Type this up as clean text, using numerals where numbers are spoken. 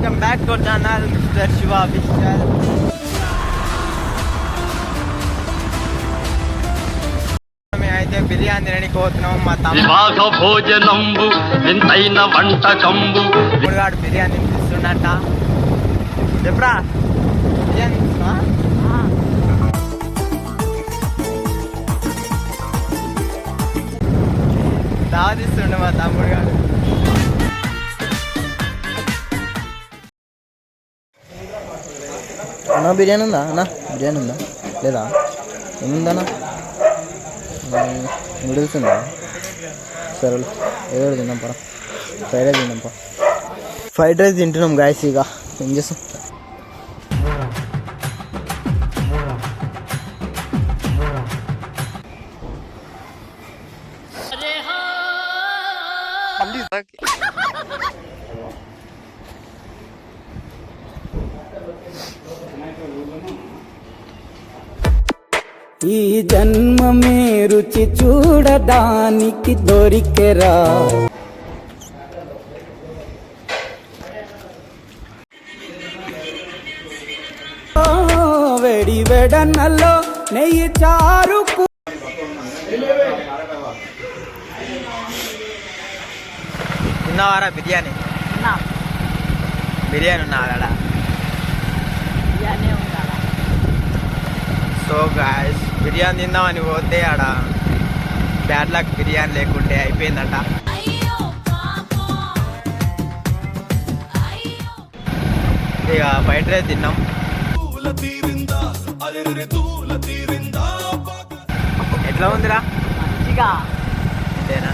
Welcome back to channel mister Shiva official. మేమైతే బిర్యానీ తినడానికి పోతున్నాం. మా తమ్ముడు భోజనంబు వింతైన వంటకంబు గాడు బిర్యానీ తీస్తున్నట్ట. చెప్పరా బిర్యానీ తీస్తున్నా? దావతిస్తుండే మా తమ్ముడు గారు. అన్నా బిర్యానీ ఉందా? అన్నా బిర్యానీ ఉందా లేదా? ఏముందన్నా? నూడిల్స్ ఉందా? సరే ఏదో తిందాం పరా. ఫ్రైడ్ రైస్ తిందాం పా. ఫ్రైడ్ రైస్ తింటున్నాం గాయస్. ఇక ఏం చేస్తాం? ఈ జన్మమే రుచి చూడడానికి దొరికెరా. వెడి వెడన్నలో నెయ్యి చారు తిన్నావారా బిర్యానీ? బిర్యానీ ఉన్నాడా? సో గాయస్ బిర్యానీ తిందామని పోతే ఆడ బ్యాడ్ లక్ బిర్యానీ లేకుంటే అయిపోయిందట. ఇక ఫ్రైడ్ రైస్ తిన్నాం. ఎట్లా ఉందిరా? అంతేనా?